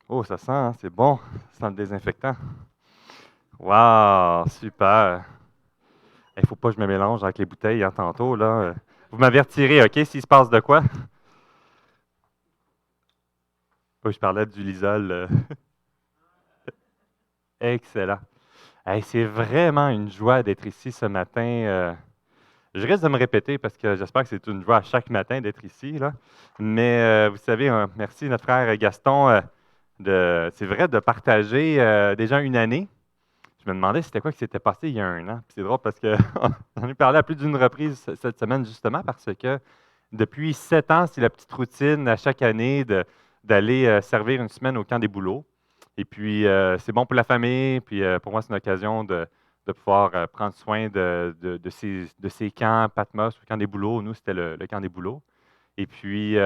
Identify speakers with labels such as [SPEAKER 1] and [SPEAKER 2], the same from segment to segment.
[SPEAKER 1] Oh, ça sent, hein, c'est bon. Ça sent le désinfectant. Wow, super. Il faut pas que je me mélange avec les bouteilles, hein, tantôt, là. Vous m'avez retiré, OK, s'il se passe de quoi? Oh, je parlais du Lysol. Excellent. Hey, c'est vraiment une joie d'être ici ce matin. Je risque de me répéter parce que j'espère que c'est une joie à chaque matin d'être ici, là. Mais vous savez, merci notre frère Gaston c'est vrai de partager déjà une année. Je me demandais c'était quoi qui s'était passé il y a un an. Puis c'est drôle parce que j'en ai parlé à plus d'une reprise cette semaine justement parce que depuis 7 ans, c'est la petite routine à chaque année d'aller servir une semaine au camp des bouleaux. Et puis, c'est bon pour la famille. Puis, pour moi, c'est une occasion de pouvoir prendre soin de ces camps, Patmos, le camp des bouleaux. Nous, c'était le camp des bouleaux. Et puis,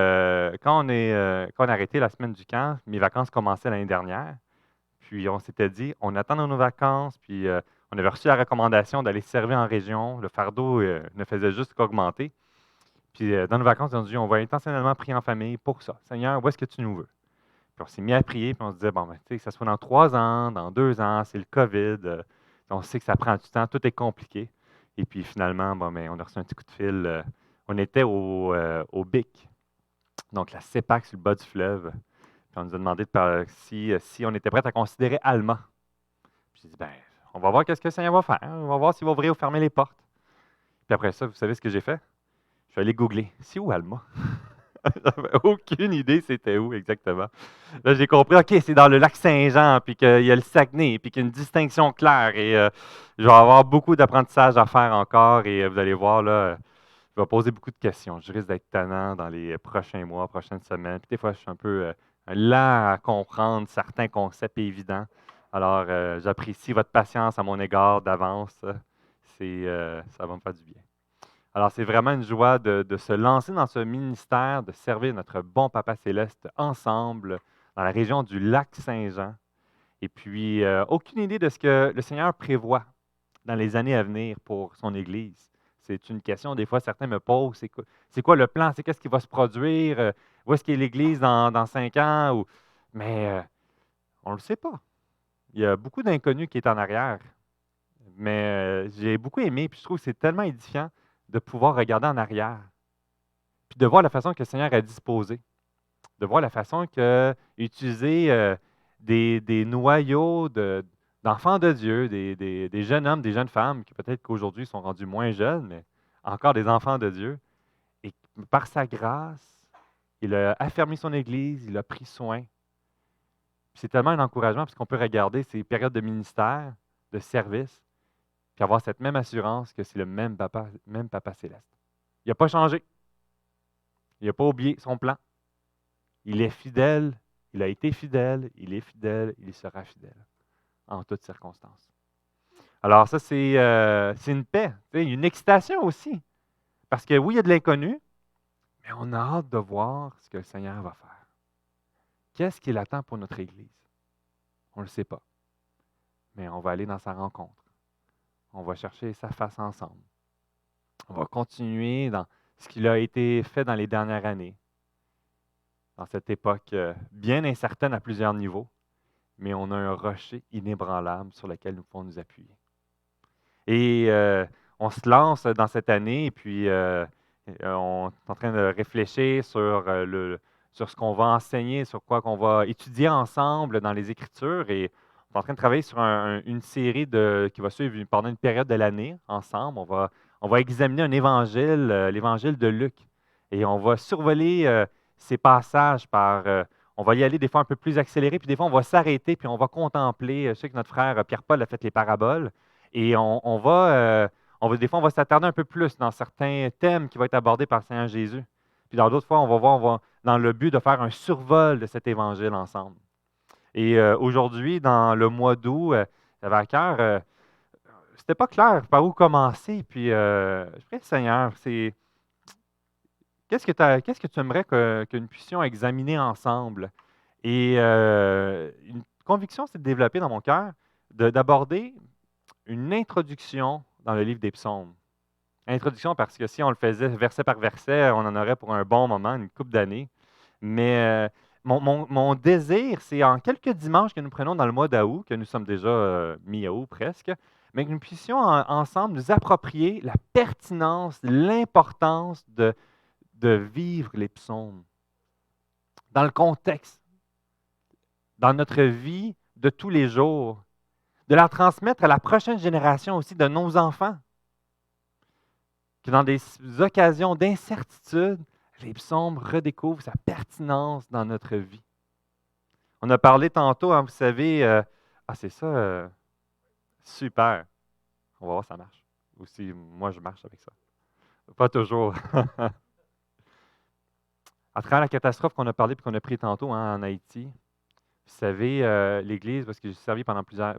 [SPEAKER 1] quand on a arrêté la semaine du camp, mes vacances commençaient l'année dernière. Puis on s'était dit, on attend nos vacances, puis on avait reçu la recommandation d'aller servir en région. Le fardeau ne faisait juste qu'augmenter. Puis dans nos vacances, on a dit, on va intentionnellement prier en famille pour ça. Seigneur, où est-ce que tu nous veux? Puis on s'est mis à prier, puis on se disait, bon, ben, tu sais, que ce soit dans 3 ans, dans 2 ans, c'est le COVID. On sait que ça prend du temps, tout est compliqué. Et puis finalement, bon, ben, on a reçu un petit coup de fil. On était au BIC, donc la CEPAC sur le bas du fleuve. Puis on nous a demandé si on était prêt à considérer Alma. Puis j'ai dit, ben, on va voir qu'est-ce que le Seigneur va faire. On va voir s'il va ouvrir ou fermer les portes. Puis après ça, vous savez ce que j'ai fait? Je suis allé googler. C'est où Alma? J'avais aucune idée c'était où exactement. Là, j'ai compris, OK, c'est dans le lac Saint-Jean, puis qu'il y a le Saguenay, puis qu'il y a une distinction claire. Et je vais avoir beaucoup d'apprentissage à faire encore. Et vous allez voir, là, je vais poser beaucoup de questions. Je risque d'être tannant dans les prochains mois, prochaines semaines. Puis des fois, je suis un peu lent à comprendre certains concepts évidents. Alors, j'apprécie votre patience à mon égard d'avance. Ça va me faire du bien. Alors, c'est vraiment une joie de se lancer dans ce ministère, de servir notre bon Papa Céleste ensemble dans la région du lac Saint-Jean. Et puis, aucune idée de ce que le Seigneur prévoit dans les années à venir pour son Église. C'est une question, des fois, certains me posent, c'est quoi le plan? C'est qu'est-ce qui va se produire? Où est-ce qu'est l'Église dans 5 ans? Mais on ne le sait pas. Il y a beaucoup d'inconnus qui est en arrière. Mais j'ai beaucoup aimé, puis je trouve que c'est tellement édifiant de pouvoir regarder en arrière, puis de voir la façon que le Seigneur a disposé, de voir la façon qu'il a utilisé des noyaux d'enfants de Dieu, des jeunes hommes, des jeunes femmes, qui peut-être qu'aujourd'hui sont rendus moins jeunes, mais encore des enfants de Dieu. Et par sa grâce, il a affermi son Église, il a pris soin. Puis c'est tellement un encouragement, parce qu'on peut regarder ces périodes de ministère, de service, puis avoir cette même assurance que c'est le même Papa céleste. Il n'a pas changé. Il n'a pas oublié son plan. Il est fidèle, il a été fidèle, il est fidèle, il sera fidèle en toutes circonstances. Alors ça, c'est une paix, une excitation aussi. Parce que oui, il y a de l'inconnu, mais on a hâte de voir ce que le Seigneur va faire. Qu'est-ce qu'il attend pour notre Église? On ne le sait pas, mais on va aller dans sa rencontre. On va chercher sa face ensemble. On va continuer dans ce qui a été fait dans les dernières années, dans cette époque bien incertaine à plusieurs niveaux, mais on a un rocher inébranlable sur lequel nous pouvons nous appuyer. Et on se lance dans cette année, et puis on est en train de réfléchir sur ce qu'on va enseigner, sur quoi qu'on va étudier ensemble dans les Écritures, et on est en train de travailler sur une série qui va suivre pendant une période de l'année ensemble. On va examiner un évangile, l'évangile de Luc, et on va survoler ces passages on va y aller des fois un peu plus accéléré, puis des fois on va s'arrêter, puis on va contempler. Je sais que notre frère Pierre-Paul a fait les paraboles, et des fois on va s'attarder un peu plus dans certains thèmes qui vont être abordés par le Seigneur Jésus. Puis dans d'autres fois, on va dans le but de faire un survol de cet évangile ensemble. Et aujourd'hui, dans le mois d'août, j'avais à cœur, c'était pas clair par où commencer, puis je prie le Seigneur, qu'est-ce que tu aimerais que nous puissions examiner ensemble? Et une conviction s'est développée dans mon cœur d'aborder une introduction dans le livre des psaumes. Introduction parce que si on le faisait verset par verset, on en aurait pour un bon moment, une couple d'années. Mais Mon désir, c'est en quelques dimanches que nous prenons dans le mois d'août, que nous sommes déjà mi-août presque, mais que nous puissions ensemble nous approprier la pertinence, l'importance de vivre les psaumes dans le contexte, dans notre vie de tous les jours, de la transmettre à la prochaine génération aussi, de nos enfants, que dans des occasions d'incertitude, les psaumes redécouvrent sa pertinence dans notre vie. On a parlé tantôt, hein, vous savez, c'est ça, super. On va voir si ça marche. Ou si moi je marche avec ça. Pas toujours. À travers la catastrophe qu'on a parlé et qu'on a pris tantôt hein, en Haïti, vous savez, l'Église, parce que j'ai servi pendant plusieurs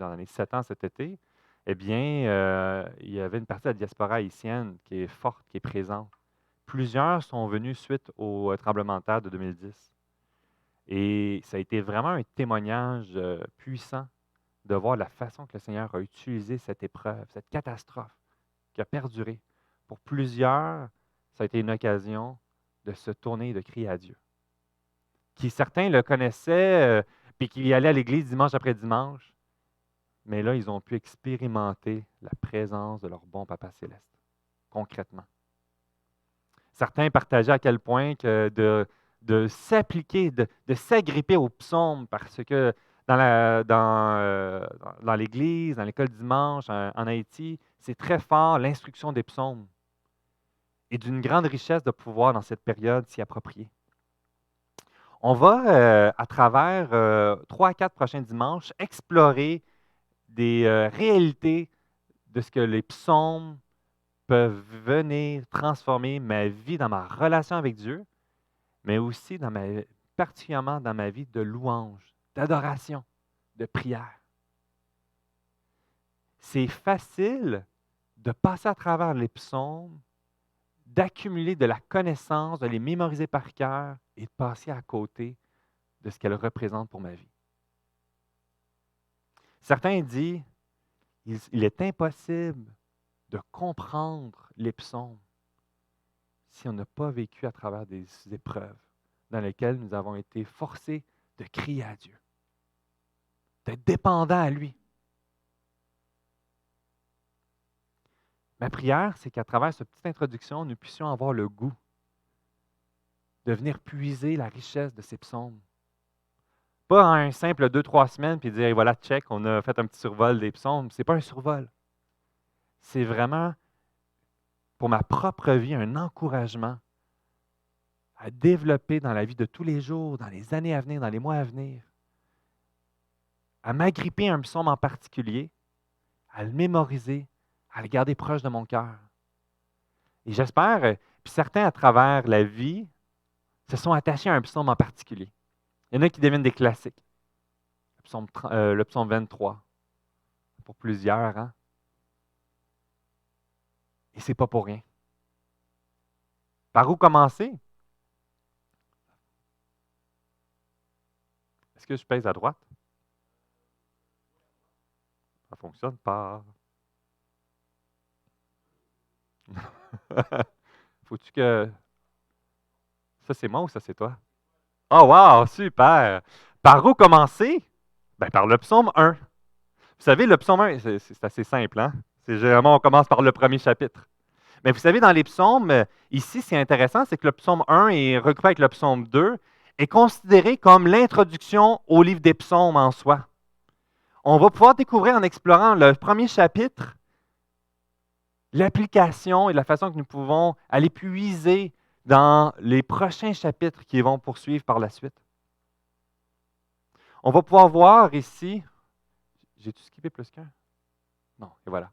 [SPEAKER 1] années, 7 ans cet été, eh bien, il y avait une partie de la diaspora haïtienne qui est forte, qui est présente. Plusieurs sont venus suite au tremblement de terre de 2010. Et ça a été vraiment un témoignage puissant de voir la façon que le Seigneur a utilisé cette épreuve, cette catastrophe qui a perduré. Pour plusieurs, ça a été une occasion de se tourner et de crier à Dieu. Certains le connaissaient, puis qui y allaient à l'église dimanche après dimanche, mais là, ils ont pu expérimenter la présence de leur bon Papa céleste, concrètement. Certains partageaient à quel point que de s'appliquer, de s'agripper aux psaumes, parce que dans l'Église, dans l'école dimanche, en Haïti, c'est très fort l'instruction des psaumes et d'une grande richesse de pouvoir dans cette période s'y approprier. On va, à travers 3 à 4 prochains dimanches, explorer des réalités de ce que les psaumes peuvent venir transformer ma vie dans ma relation avec Dieu, mais aussi particulièrement dans ma vie de louange, d'adoration, de prière. C'est facile de passer à travers les psaumes, d'accumuler de la connaissance, de les mémoriser par cœur et de passer à côté de ce qu'elles représentent pour ma vie. Certains disent il est impossible de comprendre les psaumes si on n'a pas vécu à travers des épreuves dans lesquelles nous avons été forcés de crier à Dieu, d'être dépendants à lui. Ma prière, c'est qu'à travers cette petite introduction, nous puissions avoir le goût de venir puiser la richesse de ces psaumes. Pas en un simple 2-3 semaines, puis dire, voilà, check, on a fait un petit survol des psaumes. Ce n'est pas un survol. C'est vraiment, pour ma propre vie, un encouragement à développer dans la vie de tous les jours, dans les années à venir, dans les mois à venir, à m'agripper à un psaume en particulier, à le mémoriser, à le garder proche de mon cœur. Et j'espère, puis certains à travers la vie, se sont attachés à un psaume en particulier. Il y en a qui deviennent des classiques. Le psaume 23, pour plusieurs. Hein? Et ce n'est pas pour rien. Par où commencer? Est-ce que je pèse à droite? Ça ne fonctionne pas. Faut-tu que... Ça, c'est moi ou ça, c'est toi? Oh, wow, super! Par où commencer? Bien, par le psaume 1. Vous savez, le psaume 1, c'est assez simple. Hein? C'est généralement, on commence par le premier chapitre. Mais vous savez, dans les psaumes, ici, c'est intéressant, c'est que le psaume 1 est regroupé avec le psaume 2, est considéré comme l'introduction au livre des psaumes en soi. On va pouvoir découvrir en explorant le premier chapitre l'application et la façon que nous pouvons aller puiser dans les prochains chapitres qui vont poursuivre par la suite. On va pouvoir voir ici, j'ai-tu skippé plus qu'un? Non, et voilà.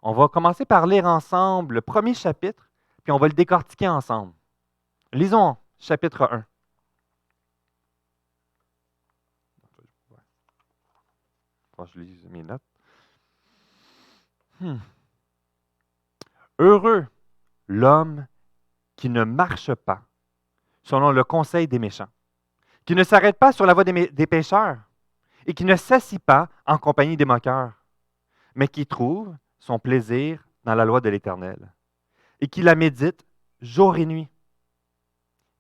[SPEAKER 1] On va commencer par lire ensemble le premier chapitre, puis on va le décortiquer ensemble. Lisons chapitre 1. Je lis mes notes. Heureux l'homme qui ne marche pas selon le conseil des méchants, qui ne s'arrête pas sur la voie des pécheurs et qui ne s'assit pas en compagnie des moqueurs, mais qui trouve son plaisir dans la loi de l'Éternel et qui la médite jour et nuit,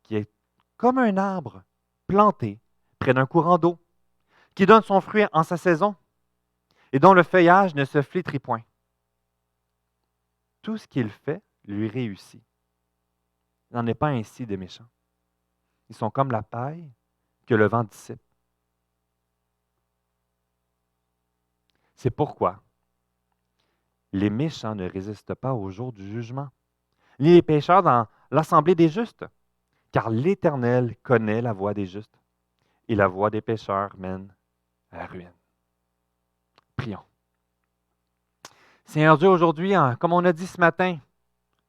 [SPEAKER 1] qui est comme un arbre
[SPEAKER 2] planté près d'un courant d'eau, qui donne son fruit en sa saison et dont le feuillage ne se flétrit point. Tout ce qu'il fait lui réussit. Il n'en est pas ainsi des méchants. Ils sont comme la paille que le vent dissipe. C'est pourquoi les méchants ne résistent pas au jour du jugement, ni les pécheurs dans l'assemblée des justes, car l'Éternel connaît la voie des justes, et la voie des pécheurs mène à la ruine. Prions. Seigneur Dieu, aujourd'hui, comme on a dit ce matin,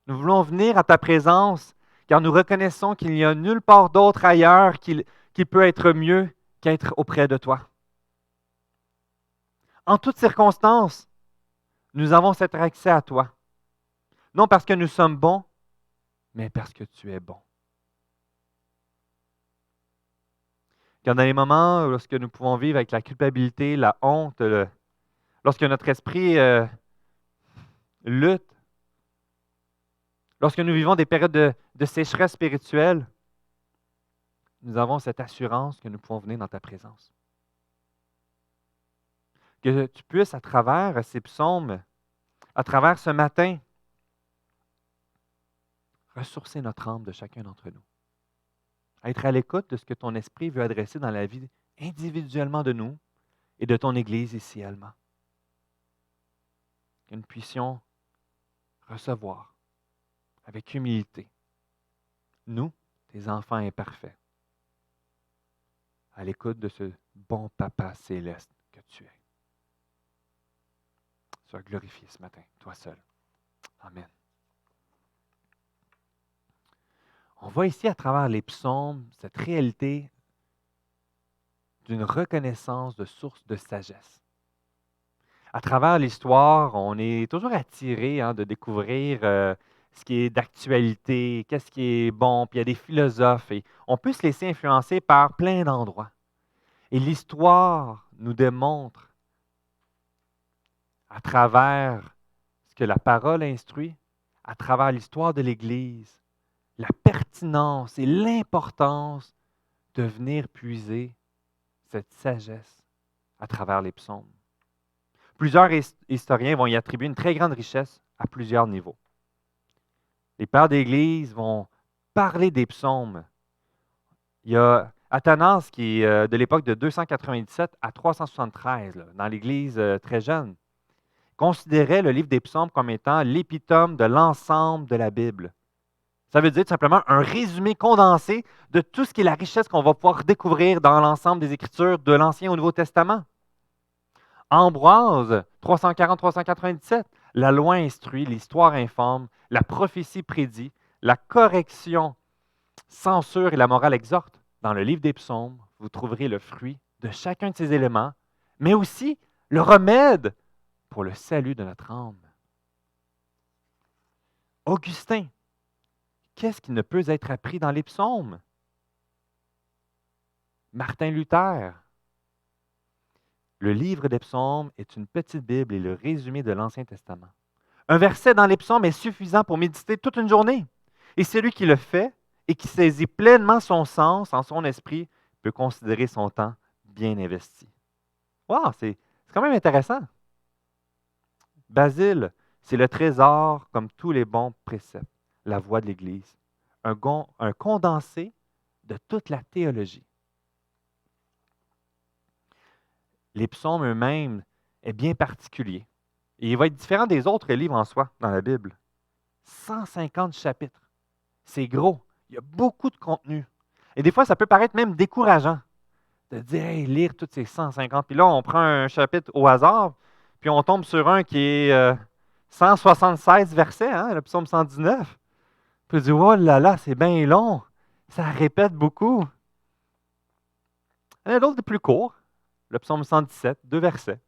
[SPEAKER 2] nous voulons venir à ta présence, car nous reconnaissons qu'il n'y a nulle part d'autre ailleurs qui peut être mieux qu'être auprès de toi. En toutes circonstances, nous avons cet accès à toi. Non parce que nous sommes bons, mais parce que tu es bon. Car dans les moments lorsque nous pouvons vivre avec la culpabilité, la honte, lorsque notre esprit lutte, lorsque nous vivons des périodes de sécheresse spirituelle, nous avons cette assurance que nous pouvons venir dans ta présence. Que tu puisses, à travers ces psaumes, à travers ce matin, ressourcer notre âme de chacun d'entre nous. Être à l'écoute de ce que ton esprit veut adresser dans la vie individuellement de nous et de ton Église ici, Alma. Que nous puissions recevoir avec humilité, nous, tes enfants imparfaits, à l'écoute de ce bon Papa céleste que tu es. Sois glorifié ce matin, toi seul. Amen. On voit ici à travers les psaumes cette réalité d'une reconnaissance de source de sagesse. À travers l'histoire, on est toujours attiré de découvrir ce qui est d'actualité, qu'est-ce qui est bon, puis il y a des philosophes, et on peut se laisser influencer par plein d'endroits. Et l'histoire nous démontre, à travers ce que la parole instruit, à travers l'histoire de l'Église, la pertinence et l'importance de venir puiser cette sagesse à travers les psaumes. Plusieurs historiens vont y attribuer une très grande richesse à plusieurs niveaux. Les pères d'Église vont parler des psaumes. Il y a Athanas qui est de l'époque de 297 à 373, dans l'Église très jeune, considérait le livre des psaumes comme étant l'épitome de l'ensemble de la Bible. Ça veut dire tout simplement un résumé condensé de tout ce qui est la richesse qu'on va pouvoir découvrir dans l'ensemble des Écritures de l'Ancien au Nouveau Testament. Ambroise, 340-397, la loi instruit, l'histoire informe, la prophétie prédit, la correction censure et la morale exhorte. Dans le livre des psaumes, vous trouverez le fruit de chacun de ces éléments, mais aussi le remède pour le salut de notre âme. Augustin, qu'est-ce qui ne peut être appris dans les psaumes? Martin Luther, le livre des psaumes est une petite Bible et le résumé de l'Ancien Testament. Un verset dans les psaumes est suffisant pour méditer toute une journée. Et celui qui le fait et qui saisit pleinement son sens en son esprit peut considérer son temps bien investi. Wow, c'est quand même intéressant. Basile, c'est le trésor comme tous les bons préceptes, la voie de l'Église. Un condensé de toute la théologie. Les psaumes eux-mêmes est bien particulier. Et il va être différent des autres livres en soi dans la Bible. 150 chapitres. C'est gros. Il y a beaucoup de contenu. Et des fois, ça peut paraître même décourageant de dire, hey, lire tous ces 150. Puis là, on prend un chapitre au hasard, puis on tombe sur un qui est 176 versets, le psaume 119. Puis on dit, oh là là, c'est bien long. Ça répète beaucoup. Il y en a d'autres plus courts. Le psaume 117, 2 versets.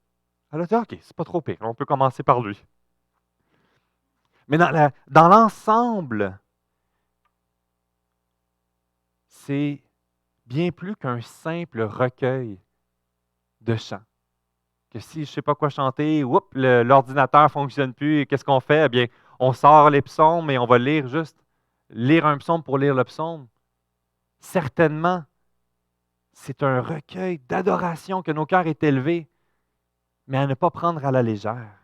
[SPEAKER 2] Elle a dit, OK, c'est pas trop pire. On peut commencer par lui. Mais dans l'ensemble, c'est bien plus qu'un simple recueil de chants. Que si je ne sais pas quoi chanter, l'ordinateur ne fonctionne plus, et qu'est-ce qu'on fait? Eh bien, on sort les psaumes et on va lire un psaume pour lire le psaume. Certainement, C'est un recueil d'adoration que nos cœurs est élevé, mais à ne pas prendre à la légère.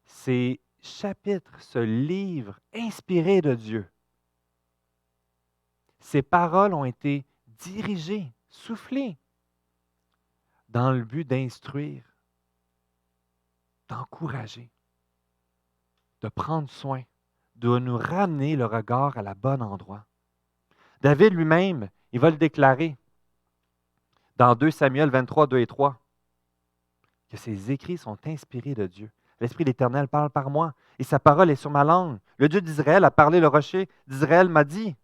[SPEAKER 2] Ces chapitres, ce livre inspiré de Dieu, ces paroles ont été dirigées, soufflées, dans le but d'instruire, d'encourager, de prendre soin, de nous ramener le regard à la bonne endroit. David lui-même, il va le déclarer dans 2 Samuel 23, 2 et 3, que ses écrits sont inspirés de Dieu. L'Esprit de l'Éternel parle par moi, et sa parole est sur ma langue. Le Dieu d'Israël a parlé, le rocher d'Israël m'a dit.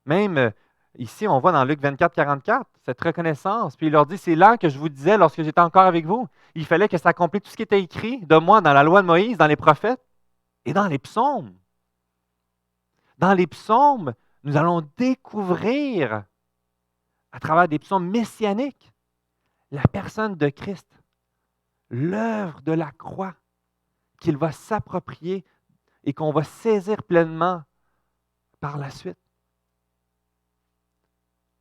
[SPEAKER 2] Même ici, on voit dans Luc 24, 44, cette reconnaissance. Puis il leur dit, c'est là que je vous disais lorsque j'étais encore avec vous. Il fallait que s'accomplisse tout ce qui était écrit de moi dans la loi de Moïse, dans les prophètes et dans les psaumes. Dans les psaumes, nous allons découvrir, à travers des psaumes messianiques, la personne de Christ, l'œuvre de la croix qu'il va s'approprier et qu'on va saisir pleinement par la suite.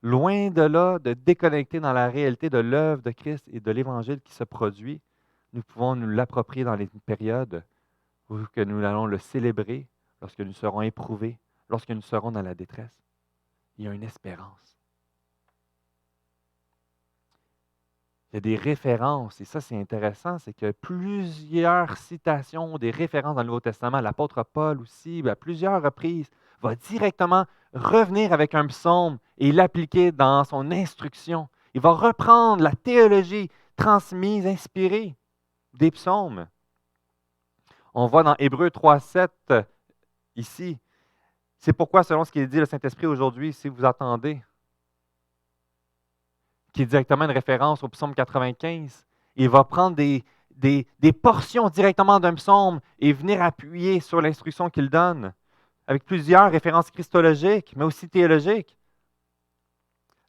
[SPEAKER 2] Loin de là, de déconnecter dans la réalité de l'œuvre de Christ et de l'Évangile qui se produit, nous pouvons nous l'approprier dans les périodes où que nous allons le célébrer, lorsque nous serons éprouvés, lorsque nous serons dans la détresse. Il y a une espérance. Il y a des références, et ça c'est intéressant, c'est que plusieurs citations, des références dans le Nouveau Testament, l'apôtre Paul aussi, à plusieurs reprises, va directement revenir avec un psaume et l'appliquer dans son instruction. Il va reprendre la théologie transmise, inspirée des psaumes. On voit dans Hébreux 3,7 ici, c'est pourquoi, selon ce qu'il dit le Saint-Esprit aujourd'hui, si vous attendez, qui est directement une référence au psaume 95. Il va prendre des portions directement d'un psaume et venir appuyer sur l'instruction qu'il donne, avec plusieurs références christologiques, mais aussi théologiques.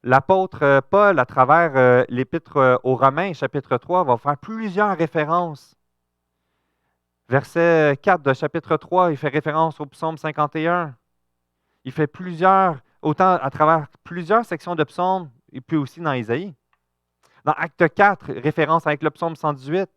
[SPEAKER 2] L'apôtre Paul, à travers l'Épître aux Romains, chapitre 3, va faire plusieurs références. Verset 4 de chapitre 3, il fait référence au psaume 51. Il fait autant à travers plusieurs sections de psaumes, et puis aussi dans Isaïe. Dans Acte 4, référence avec le psaume 118.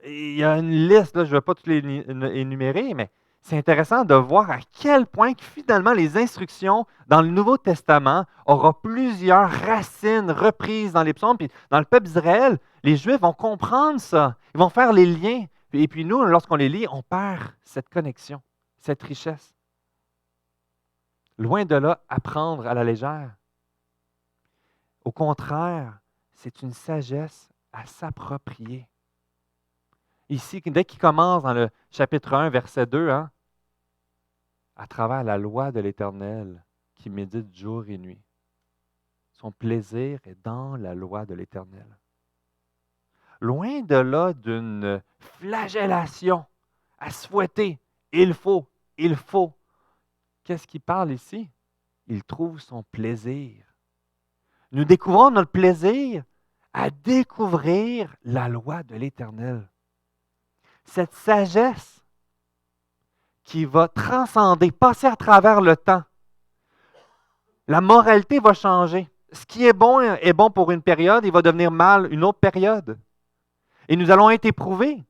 [SPEAKER 2] Il y a une liste, là, je ne vais pas toutes les énumérer, mais c'est intéressant de voir à quel point que finalement les instructions dans le Nouveau Testament auront plusieurs racines reprises dans les psaumes. Puis dans le peuple d'Israël, les Juifs vont comprendre ça. Ils vont faire les liens. Et puis nous, lorsqu'on les lit, on perd cette connexion, cette richesse. Loin de là, apprendre à la légère. Au contraire, c'est une sagesse à s'approprier. Ici, dès qu'il commence dans le chapitre 1, verset 2, à travers la loi de l'Éternel qui médite jour et nuit. Son plaisir est dans la loi de l'Éternel. Loin de là d'une flagellation à se fouetter. Il faut. Qu'est-ce qu'il parle ici? Il trouve son plaisir. Nous découvrons notre plaisir à découvrir la loi de l'Éternel. Cette sagesse qui va transcender, passer à travers le temps. La moralité va changer. Ce qui est bon pour une période, il va devenir mal une autre période. Et nous allons être éprouvés.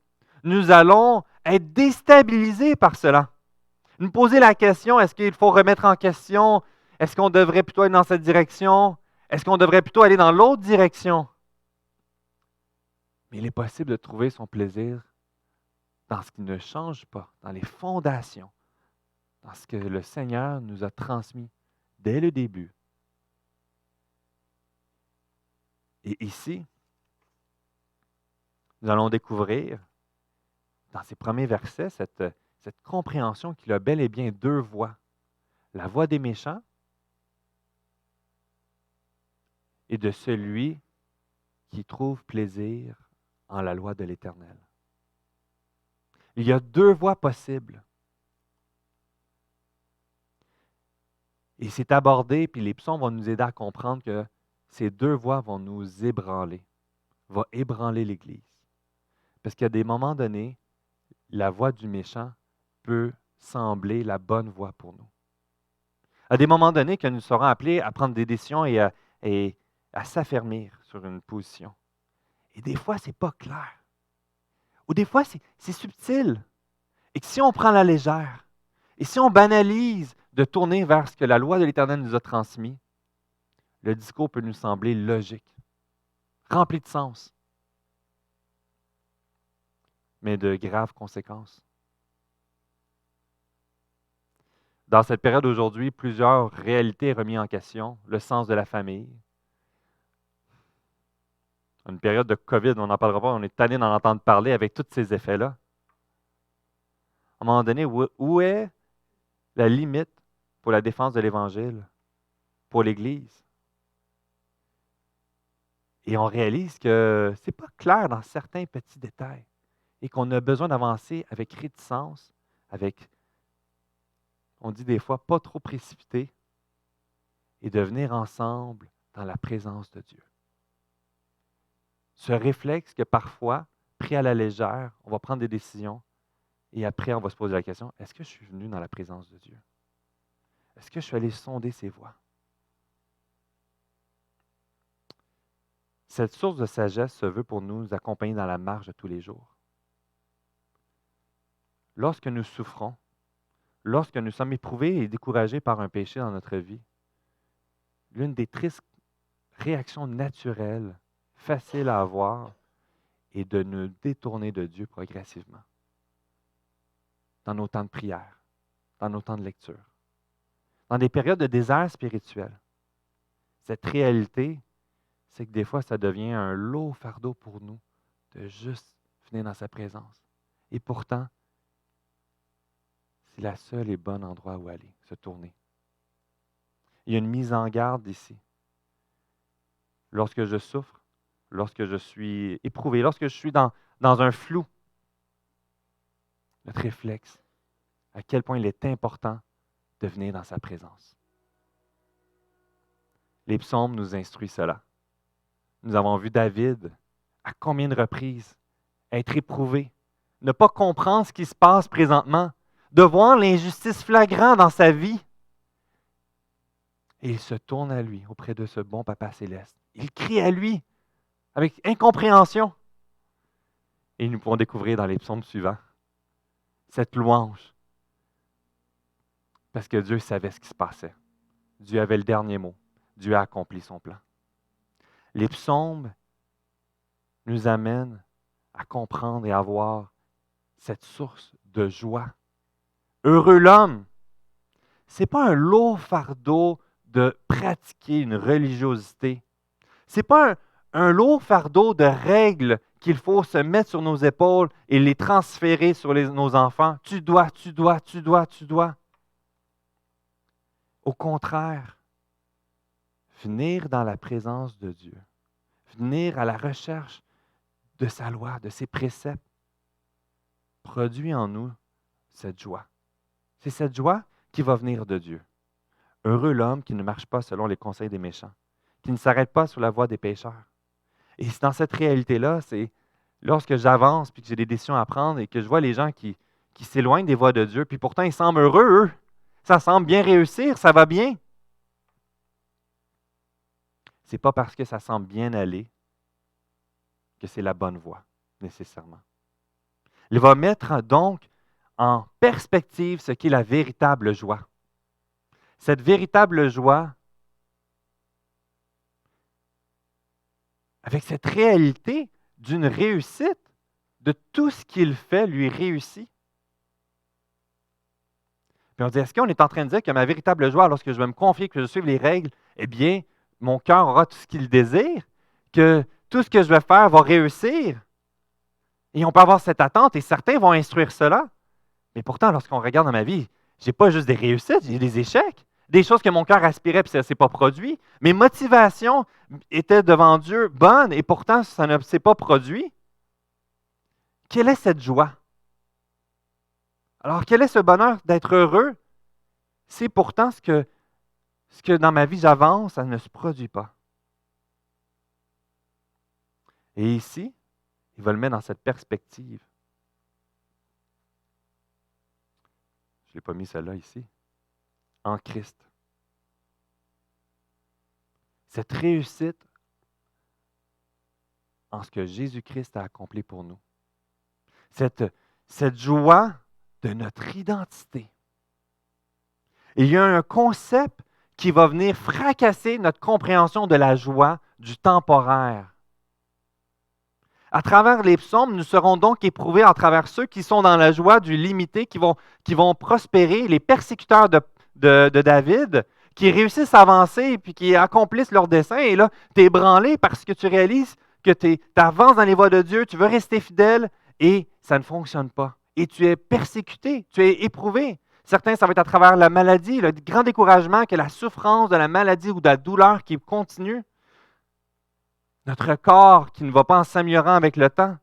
[SPEAKER 2] Nous allons être déstabilisés par cela. Nous poser la question, est-ce qu'il faut remettre en question? Est-ce qu'on devrait plutôt aller dans cette direction? Est-ce qu'on devrait plutôt aller dans l'autre direction? Mais il est possible de trouver son plaisir dans ce qui ne change pas, dans les fondations, dans ce que le Seigneur nous a transmis dès le début. Et ici, nous allons découvrir, dans ces premiers versets, cette compréhension qu'il a bel et bien deux voies. La voie des méchants et de celui qui trouve plaisir en la loi de l'Éternel. Il y a deux voies possibles. Et c'est abordé, puis les psaumes vont nous aider à comprendre que ces deux voies vont nous ébranler, vont ébranler l'Église. Parce qu'à des moments donnés, la voie du méchant peut sembler la bonne voie pour nous. À des moments donnés que nous serons appelés à prendre des décisions et à s'affermir sur une position. Et des fois, ce n'est pas clair. Ou des fois, c'est subtil. Et que si on prend la légère, et si on banalise de tourner vers ce que la loi de l'Éternel nous a transmis, le discours peut nous sembler logique, rempli de sens, mais de graves conséquences. Dans cette période aujourd'hui, plusieurs réalités remises en question, le sens de la famille. Une période de COVID, on n'en parlera pas, on est tanné d'en entendre parler avec tous ces effets-là. À un moment donné, où est la limite pour la défense de l'Évangile, pour l'Église? Et on réalise que ce n'est pas clair dans certains petits détails et qu'on a besoin d'avancer avec réticence, avec, on dit des fois, pas trop précipité et de venir ensemble dans la présence de Dieu. Ce réflexe que parfois, pris à la légère, on va prendre des décisions et après on va se poser la question, est-ce que je suis venu dans la présence de Dieu? Est-ce que je suis allé sonder ses voies? Cette source de sagesse se veut pour nous accompagner dans la marche de tous les jours. Lorsque nous souffrons, lorsque nous sommes éprouvés et découragés par un péché dans notre vie, l'une des tristes réactions naturelles, faciles à avoir, est de nous détourner de Dieu progressivement. Dans nos temps de prière, dans nos temps de lecture, dans des périodes de désert spirituel. Cette réalité, c'est que des fois, ça devient un lourd fardeau pour nous de juste venir dans sa présence. Et pourtant, c'est la seule et bonne endroit où aller, se tourner. Il y a une mise en garde ici. Lorsque je souffre, lorsque je suis éprouvé, lorsque je suis dans un flou, notre réflexe, à quel point il est important de venir dans sa présence. Les psaumes nous instruisent cela. Nous avons vu David, à combien de reprises, être éprouvé, ne pas comprendre ce qui se passe présentement, de voir l'injustice flagrante dans sa vie. Et il se tourne à lui, auprès de ce bon Papa céleste. Il crie à lui, avec incompréhension. Et nous pourrons découvrir dans les psaumes suivants cette louange. Parce que Dieu savait ce qui se passait. Dieu avait le dernier mot. Dieu a accompli son plan. Les psaumes nous amènent à comprendre et à voir cette source de joie. Heureux l'homme! Ce n'est pas un lourd fardeau de pratiquer une religiosité. Ce n'est pas un lourd fardeau de règles qu'il faut se mettre sur nos épaules et les transférer sur nos enfants. Tu dois, tu dois, tu dois, tu dois. Au contraire, venir dans la présence de Dieu, venir à la recherche de sa loi, de ses préceptes, produit en nous cette joie. C'est cette joie qui va venir de Dieu. Heureux l'homme qui ne marche pas selon les conseils des méchants, qui ne s'arrête pas sur la voie des pécheurs. Et c'est dans cette réalité-là, c'est lorsque j'avance puis que j'ai des décisions à prendre et que je vois les gens qui s'éloignent des voies de Dieu, puis pourtant ils semblent heureux, eux. Ça semble bien réussir, ça va bien. Ce n'est pas parce que ça semble bien aller que c'est la bonne voie, nécessairement. Il va mettre donc en perspective ce qu'est la véritable joie. Cette véritable joie, avec cette réalité d'une réussite, de tout ce qu'il fait lui réussit. Puis on dit, est-ce qu'on est en train de dire que ma véritable joie, lorsque je vais me confier, que je suive les règles, eh bien, mon cœur aura tout ce qu'il désire, que tout ce que je vais faire va réussir? Et on peut avoir cette attente, et certains vont instruire cela. Mais pourtant, lorsqu'on regarde dans ma vie, je n'ai pas juste des réussites, j'ai des échecs. Des choses que mon cœur aspirait, puis ça ne s'est pas produit. Mes motivations étaient devant Dieu bonnes, et pourtant, ça ne s'est pas produit. Quelle est cette joie? Alors, quel est ce bonheur d'être heureux? C'est pourtant ce que dans ma vie j'avance, ça ne se produit pas. Et ici, il va le mettre dans cette perspective. Je ne l'ai pas mis celle-là ici. En Christ. cette réussite en ce que Jésus-Christ a accompli pour nous. Cette joie de notre identité. Il y a un concept qui va venir fracasser notre compréhension de la joie du temporaire. À travers les psaumes, nous serons donc éprouvés à travers ceux qui sont dans la joie du limité, qui vont prospérer, les persécuteurs de David, qui réussissent à avancer et puis qui accomplissent leur dessein. Et là, tu es ébranlé parce que tu réalises que tu avances dans les voies de Dieu, tu veux rester fidèle et ça ne fonctionne pas. Et tu es persécuté, tu es éprouvé. Certains, ça va être à travers la maladie, le grand découragement, que la souffrance de la maladie ou de la douleur qui continue. Notre corps qui ne va pas en s'améliorant avec le temps.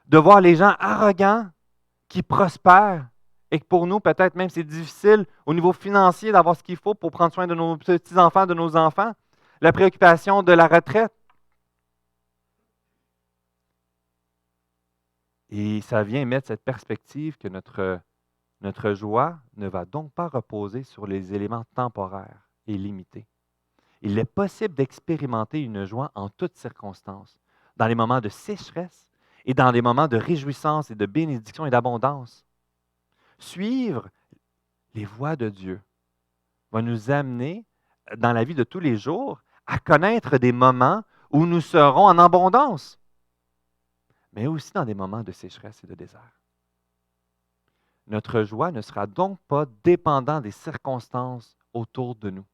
[SPEAKER 2] De voir les gens arrogants qui prospèrent et que pour nous, peut-être même c'est difficile au niveau financier d'avoir ce qu'il faut pour prendre soin de nos petits-enfants, de nos enfants. La préoccupation de la retraite. Et ça vient mettre cette perspective que notre joie ne va donc pas reposer sur les éléments temporaires et limités. Il est possible d'expérimenter une joie en toutes circonstances, dans les moments de sécheresse et dans les moments de réjouissance et de bénédiction et d'abondance. Suivre les voies de Dieu va nous amener, dans la vie de tous les jours, à connaître des moments où nous serons en abondance, mais aussi dans des moments de sécheresse et de désert. Notre joie ne sera donc pas dépendante des circonstances autour de nous.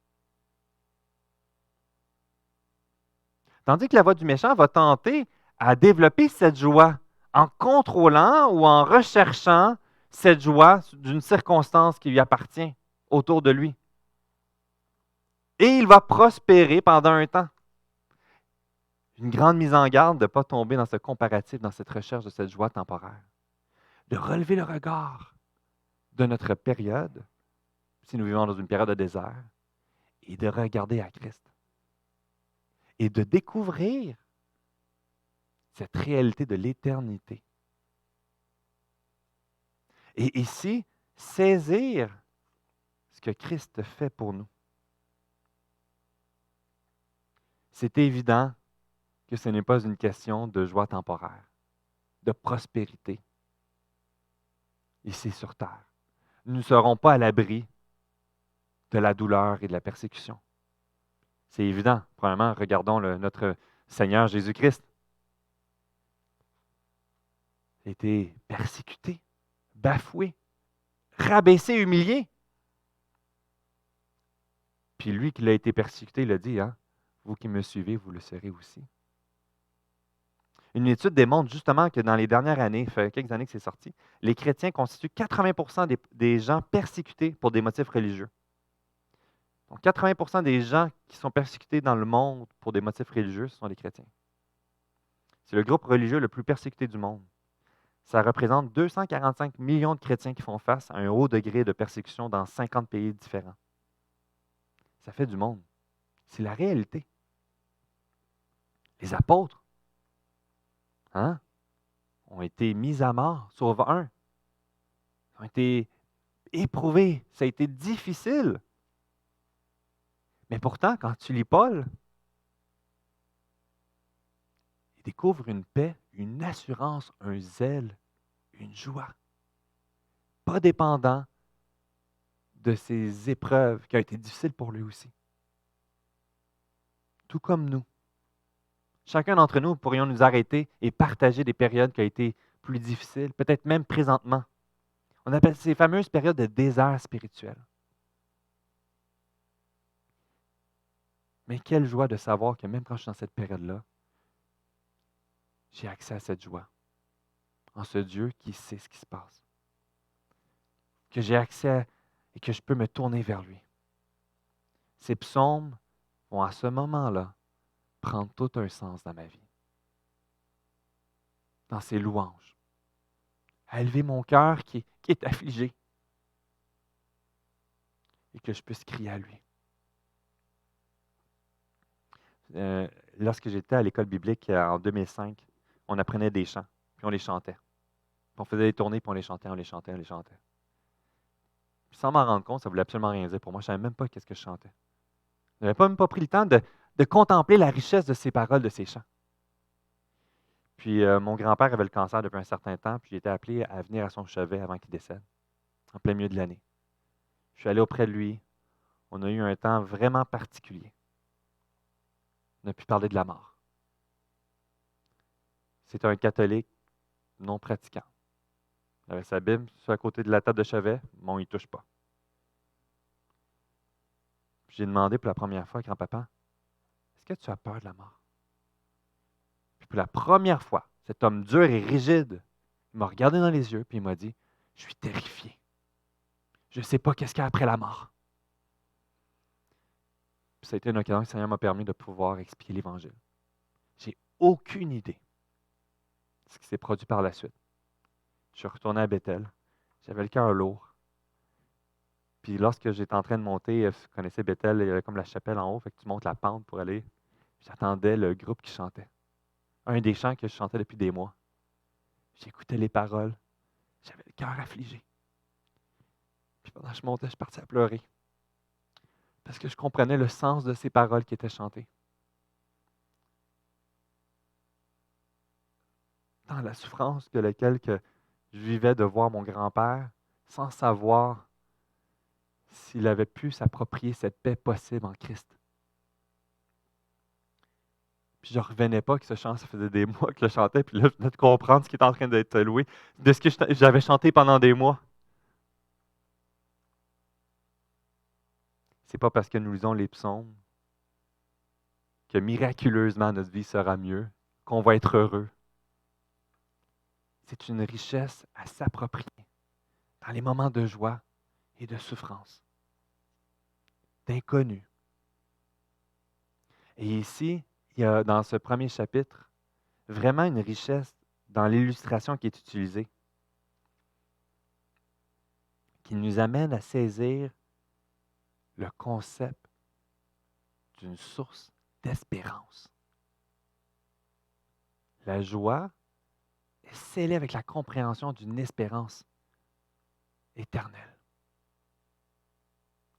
[SPEAKER 2] Tandis que la voie du méchant va tenter à développer cette joie en contrôlant ou en recherchant cette joie d'une circonstance qui lui appartient autour de lui. Et il va prospérer pendant un temps. Une grande mise en garde de ne pas tomber dans ce comparatif, dans cette recherche de cette joie temporaire. De relever le regard de notre période, si nous vivons dans une période de désert, et de regarder à Christ. Et de découvrir cette réalité de l'éternité. Et ici, saisir ce que Christ fait pour nous. C'est évident que ce n'est pas une question de joie temporaire, de prospérité, ici sur terre. Nous ne serons pas à l'abri de la douleur et de la persécution. C'est évident. Premièrement, regardons notre Seigneur Jésus-Christ. Il a été persécuté, bafoué, rabaissé, humilié. Puis lui qui l'a été persécuté, il a dit, hein, vous qui me suivez, vous le serez aussi. Une étude démontre justement que dans les dernières années, il fait quelques années que c'est sorti, les chrétiens constituent 80% des gens persécutés pour des motifs religieux. Donc 80% des gens qui sont persécutés dans le monde pour des motifs religieux, ce sont les chrétiens. C'est le groupe religieux le plus persécuté du monde. Ça représente 245 millions de chrétiens qui font face à un haut degré de persécution dans 50 pays différents. Ça fait du monde. C'est la réalité. Les apôtres, ont été mis à mort, sauf un. Ils ont été éprouvés. Ça a été difficile. Mais pourtant, quand tu lis Paul, il découvre une paix, une assurance, un zèle, une joie. Pas dépendant de ces épreuves qui ont été difficiles pour lui aussi. Tout comme nous. Chacun d'entre nous pourrions nous arrêter et partager des périodes qui ont été plus difficiles, peut-être même présentement. On appelle ces fameuses périodes de désert spirituel. Mais quelle joie de savoir que même quand je suis dans cette période-là, j'ai accès à cette joie en ce Dieu qui sait ce qui se passe. Que j'ai accès et que je peux me tourner vers lui. Ces psaumes vont à ce moment-là prendre tout un sens dans ma vie. Dans ces louanges. À élever mon cœur qui est affligé. Et que je puisse crier à lui. Lorsque j'étais à l'école biblique en 2005, on apprenait des chants, puis on les chantait. Puis on faisait des tournées, puis on les chantait, on les chantait, on les chantait. Puis sans m'en rendre compte, ça ne voulait absolument rien dire pour moi. Je ne savais même pas qu'est-ce que je chantais. Il n'avait même pas pris le temps de contempler la richesse de ses paroles, de ses chants. Puis mon grand-père avait le cancer depuis un certain temps, puis j'ai été appelé à venir à son chevet avant qu'il décède, en plein milieu de l'année. Je suis allé auprès de lui. On a eu un temps vraiment particulier. On a pu parler de la mort. C'est un catholique non pratiquant. Il avait sa Bible sur à côté de la table de chevet, mais on n'y touche pas. J'ai demandé pour la première fois à grand-papa, est-ce que tu as peur de la mort? Puis pour la première fois, cet homme dur et rigide, il m'a regardé dans les yeux, puis il m'a dit, je suis terrifié. Je ne sais pas qu'est-ce qu'il y a après la mort. Puis ça a été une occasion que le Seigneur m'a permis de pouvoir expliquer l'Évangile. J'ai aucune idée de ce qui s'est produit par la suite. Je suis retourné à Bethel. J'avais le cœur lourd. Puis lorsque j'étais en train de monter, vous connaissez Bethel, il y avait comme la chapelle en haut, fait que tu montes la pente pour aller. J'attendais le groupe qui chantait. Un des chants que je chantais depuis des mois. J'écoutais les paroles. J'avais le cœur affligé. Puis pendant que je montais, je partais à pleurer. Parce que je comprenais le sens de ces paroles qui étaient chantées. Dans la souffrance de laquelle que je vivais de voir mon grand-père, sans savoir s'il avait pu s'approprier cette paix possible en Christ. Puis je ne revenais pas que ce chant, ça faisait des mois que je le chantais, puis là, je venais de comprendre ce qui était en train d'être loué, de ce que j'avais chanté pendant des mois. C'est pas parce que nous lisons les psaumes que miraculeusement notre vie sera mieux, qu'on va être heureux. C'est une richesse à s'approprier dans les moments de joie et de souffrance, d'inconnu. Et ici, il y a dans ce premier chapitre vraiment une richesse dans l'illustration qui est utilisée, qui nous amène à saisir le concept d'une source d'espérance. La joie est scellée avec la compréhension d'une espérance éternelle,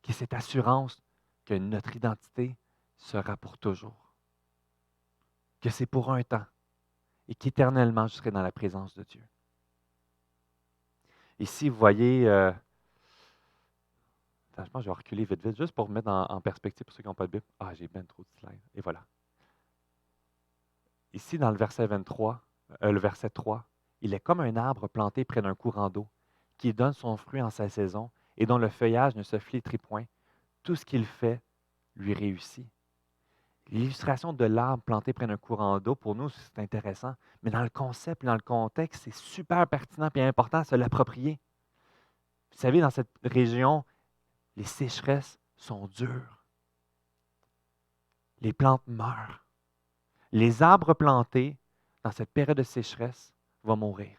[SPEAKER 2] qui est cette assurance que notre identité sera pour toujours, que c'est pour un temps et qu'éternellement je serai dans la présence de Dieu. Ici, vous voyez, je pense que je vais reculer vite, juste pour mettre en perspective pour ceux qui n'ont pas de Bible. Ah, j'ai bien trop de slides. Et voilà. Ici, dans le verset 23, le verset 3, il est comme un arbre planté près d'un courant d'eau qui donne son fruit en sa saison et dont le feuillage ne se flétrit point. Tout ce qu'il fait lui réussit. L'illustration de l'arbre planté près d'un courant d'eau, pour nous, c'est intéressant, mais dans le concept, dans le contexte, c'est super pertinent et important de se l'approprier. Vous savez, dans cette région, les sécheresses sont dures. Les plantes meurent. Les arbres plantés dans cette période de sécheresse vont mourir.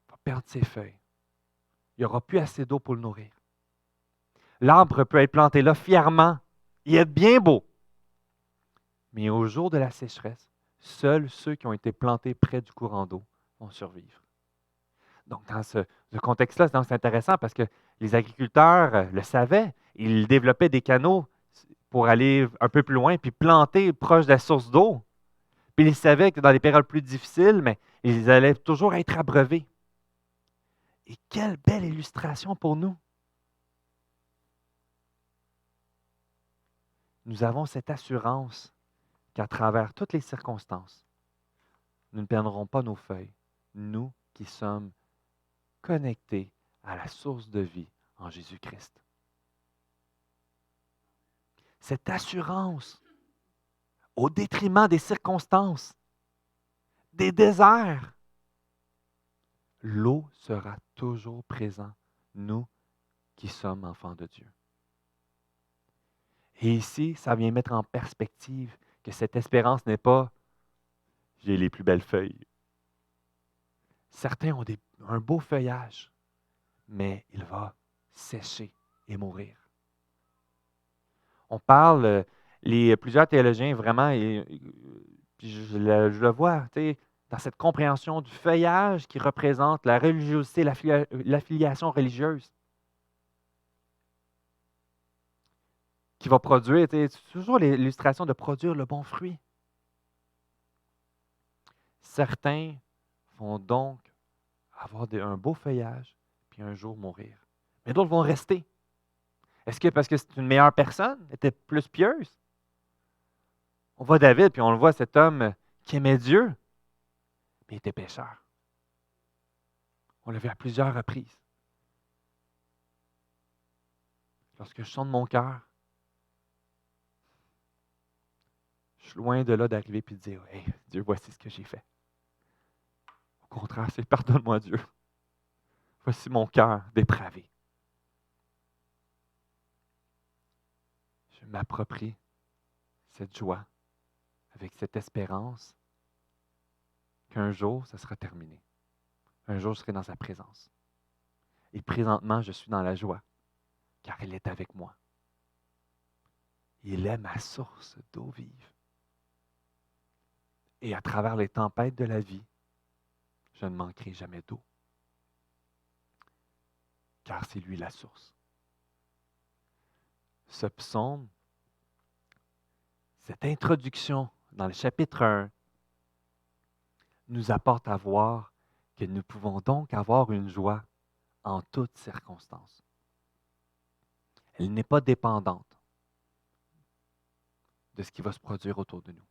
[SPEAKER 2] Il va perdre ses feuilles. Il n'y aura plus assez d'eau pour le nourrir. L'arbre peut être planté là fièrement, il est bien beau. Mais au jour de la sécheresse, seuls ceux qui ont été plantés près du courant d'eau vont survivre. Donc, dans ce contexte-là, c'est intéressant parce que les agriculteurs le savaient. Ils développaient des canaux pour aller un peu plus loin puis planter proche de la source d'eau. Puis ils savaient que dans les périodes plus difficiles, mais ils allaient toujours être abreuvés. Et quelle belle illustration pour nous! Nous avons cette assurance qu'à travers toutes les circonstances, nous ne perdrons pas nos feuilles, nous qui sommes connectés à la source de vie en Jésus-Christ. Cette assurance, au détriment des circonstances, des déserts, l'eau sera toujours présente, nous qui sommes enfants de Dieu. Et ici, ça vient mettre en perspective que cette espérance n'est pas « j'ai les plus belles feuilles ». Certains ont un beau feuillage, mais il va sécher et mourir. On parle, plusieurs théologiens vraiment, puis je le vois, dans cette compréhension du feuillage qui représente la religiosité, l'affiliation religieuse, qui va produire, c'est toujours l'illustration de produire le bon fruit. Certains vont donc avoir un beau feuillage, puis un jour mourir. Mais d'autres vont rester. Est-ce que parce que c'est une meilleure personne, était plus pieuse? On voit David, puis on le voit, cet homme qui aimait Dieu, mais il était pécheur. On l'a vu à plusieurs reprises. Lorsque je sonde mon cœur, je suis loin de là d'arriver et de dire « Hey, Dieu, voici ce que j'ai fait. » Au contraire, c'est « Pardonne-moi, Dieu. Voici mon cœur dépravé. » Je m'approprie cette joie avec cette espérance qu'un jour, ça sera terminé. Un jour, je serai dans sa présence. Et présentement, je suis dans la joie, car il est avec moi. Il est ma source d'eau vive. Et à travers les tempêtes de la vie, je ne manquerai jamais d'eau, car c'est lui la source. Ce psaume, cette introduction dans le chapitre 1, nous apporte à voir que nous pouvons donc avoir une joie en toutes circonstances. Elle n'est pas dépendante de ce qui va se produire autour de nous.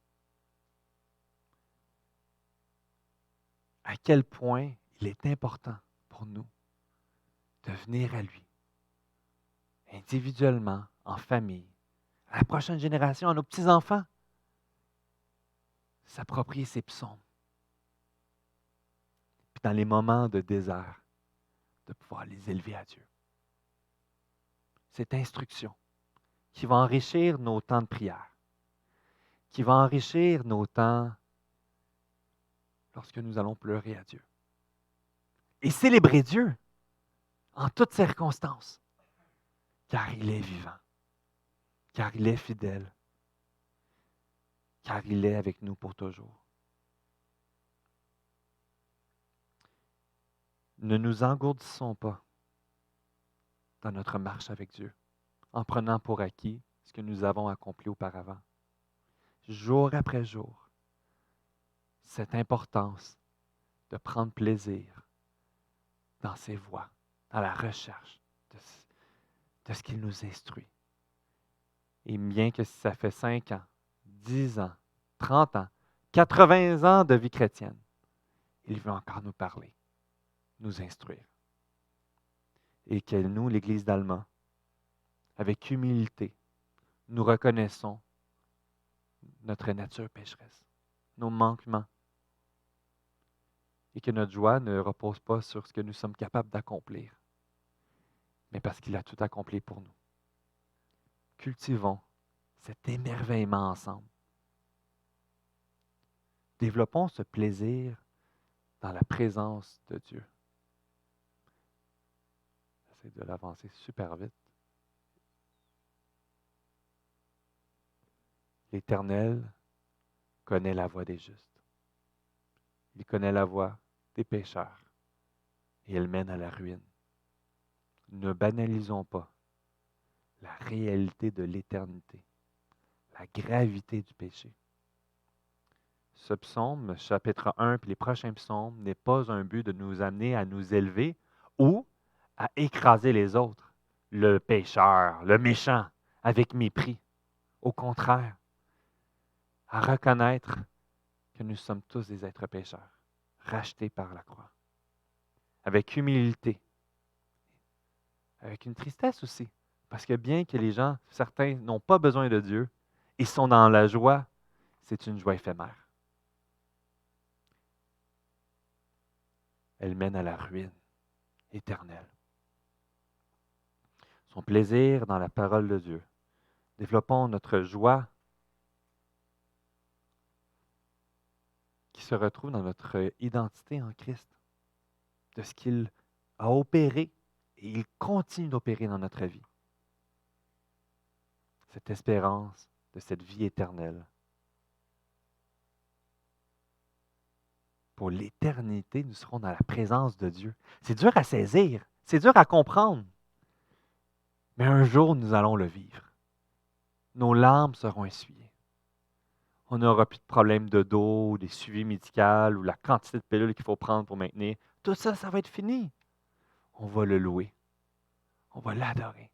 [SPEAKER 2] À quel point il est important pour nous de venir à lui, individuellement, en famille, à la prochaine génération, à nos petits-enfants, s'approprier ces psaumes. Puis dans les moments de désert, de pouvoir les élever à Dieu. Cette instruction qui va enrichir nos temps de prière, qui va enrichir nos temps lorsque nous allons pleurer à Dieu. Et célébrer Dieu en toutes circonstances, car il est vivant, car il est fidèle, car il est avec nous pour toujours. Ne nous engourdissons pas dans notre marche avec Dieu, en prenant pour acquis ce que nous avons accompli auparavant. Jour après jour, cette importance de prendre plaisir dans ses voies, dans la recherche de ce qu'il nous instruit. Et bien que si ça fait 5 ans, 10 ans, 30 ans, 80 ans de vie chrétienne, il veut encore nous parler, nous instruire. Et que nous, l'Église d'Alma, avec humilité, nous reconnaissons notre nature pécheresse, nos manquements, et que notre joie ne repose pas sur ce que nous sommes capables d'accomplir, mais parce qu'il a tout accompli pour nous. Cultivons cet émerveillement ensemble. Développons ce plaisir dans la présence de Dieu. J'essaie de l'avancer super vite. L'Éternel connaît la voie des justes. Il connaît la voie des pécheurs et elle mène à la ruine. Ne banalisons pas la réalité de l'éternité, la gravité du péché. Ce psaume, chapitre 1, puis les prochains psaumes, n'est pas un but de nous amener à nous élever ou à écraser les autres, le pécheur, le méchant, avec mépris. Au contraire, à reconnaître que nous sommes tous des êtres pécheurs, rachetés par la croix, avec humilité, avec une tristesse aussi, parce que bien que les gens, certains n'ont pas besoin de Dieu, ils sont dans la joie, c'est une joie éphémère. Elle mène à la ruine éternelle. Son plaisir dans la parole de Dieu. Développons notre joie qui se retrouve dans notre identité en Christ, de ce qu'il a opéré et il continue d'opérer dans notre vie. Cette espérance de cette vie éternelle. Pour l'éternité, nous serons dans la présence de Dieu. C'est dur à saisir, c'est dur à comprendre, mais un jour, nous allons le vivre. nos larmes seront essuyées. On n'aura plus de problèmes de dos, des suivis médicaux ou la quantité de pilules qu'il faut prendre pour maintenir. Tout ça, ça va être fini. On va le louer. On va l'adorer.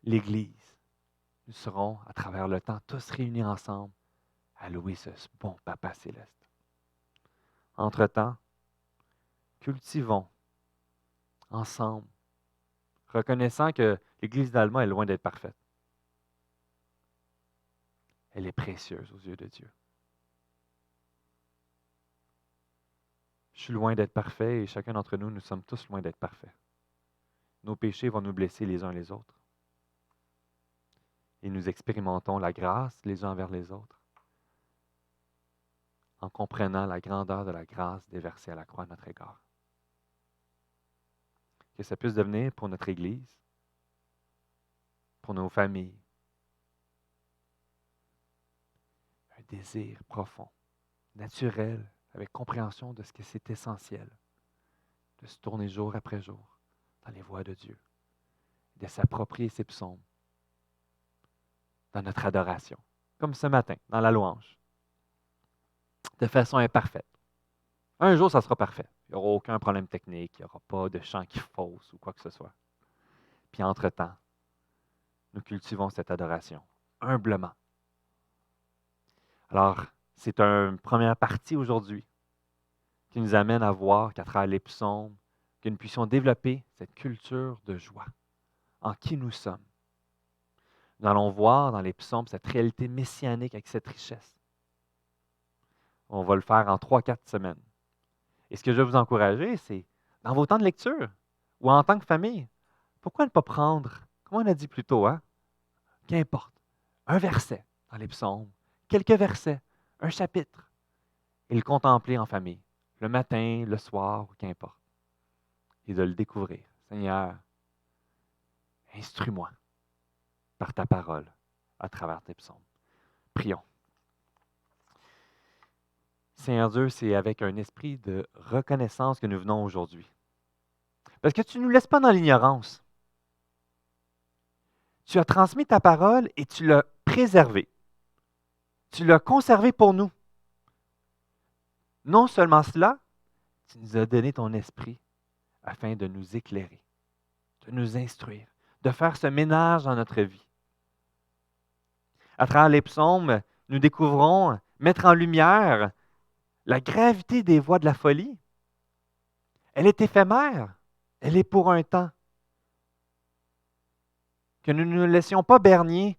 [SPEAKER 2] L'Église, nous serons, à travers le temps, tous réunis ensemble à louer ce bon Papa céleste. Entre-temps, cultivons ensemble, reconnaissant que l'Église d'Alma est loin d'être parfaite. Elle est précieuse aux yeux de Dieu. Je suis loin d'être parfait et chacun d'entre nous, nous sommes tous loin d'être parfaits. Nos péchés vont nous blesser les uns les autres. Et nous expérimentons la grâce les uns envers les autres en comprenant la grandeur de la grâce déversée à la croix à notre égard. Que ça puisse devenir pour notre Église, pour nos familles, un désir profond, naturel, avec compréhension de ce que c'est essentiel, de se tourner jour après jour dans les voies de Dieu, de s'approprier ses psaumes dans notre adoration, comme ce matin, dans la louange, de façon imparfaite. Un jour, ça sera parfait. Il n'y aura aucun problème technique, il n'y aura pas de chant qui fausse ou quoi que ce soit. Puis entre-temps, nous cultivons cette adoration, humblement. Alors, c'est une première partie aujourd'hui qui nous amène à voir qu'à travers les psaumes, que nous puissions développer cette culture de joie en qui nous sommes. Nous allons voir dans les psaumes cette réalité messianique avec cette richesse. On va le faire en 3-4 semaines. Et ce que je vais vous encourager, c'est dans vos temps de lecture ou en tant que famille, pourquoi ne pas prendre, comme on a dit plus tôt, qu'importe, un verset dans les psaumes, quelques versets, un chapitre, et le contempler en famille, le matin, le soir, qu'importe, et de le découvrir. Seigneur, instruis-moi par ta parole à travers tes psaumes. Prions. Seigneur Dieu, c'est avec un esprit de reconnaissance que nous venons aujourd'hui. Parce que tu ne nous laisses pas dans l'ignorance. Tu as transmis ta parole et tu l'as préservée. Tu l'as conservée pour nous. Non seulement cela, tu nous as donné ton esprit afin de nous éclairer, de nous instruire, de faire ce ménage dans notre vie. À travers les psaumes, nous découvrons mettre en lumière la gravité des voies de la folie. Elle est éphémère. Elle est pour un temps. Que nous ne nous laissions pas berner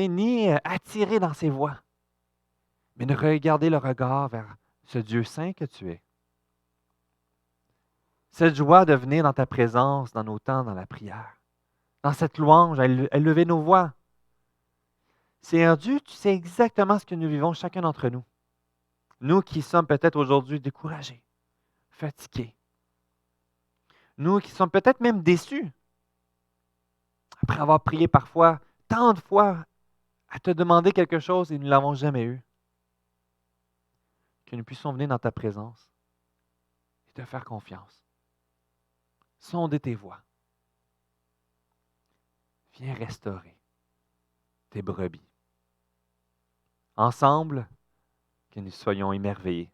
[SPEAKER 2] ni attirer dans ses voies, mais de regarder le regard vers ce Dieu saint que tu es. Cette joie de venir dans ta présence, dans nos temps, dans la prière, dans cette louange, à élever nos voix. Seigneur Dieu, tu sais exactement ce que nous vivons chacun d'entre nous. Nous qui sommes peut-être aujourd'hui découragés, fatigués. Nous qui sommes peut-être même déçus. Après avoir prié parfois tant de fois à te demander quelque chose et nous ne l'avons jamais eu. Que nous puissions venir dans ta présence et te faire confiance. Sonder tes voies. Viens restaurer tes brebis. Ensemble, que nous soyons émerveillés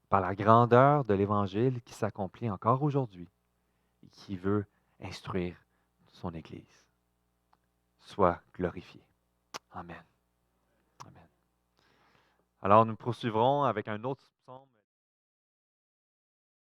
[SPEAKER 2] par la grandeur de l'Évangile qui s'accomplit encore aujourd'hui et qui veut instruire son Église. Sois glorifié. Amen. Amen. Alors, nous poursuivrons avec un autre psaume.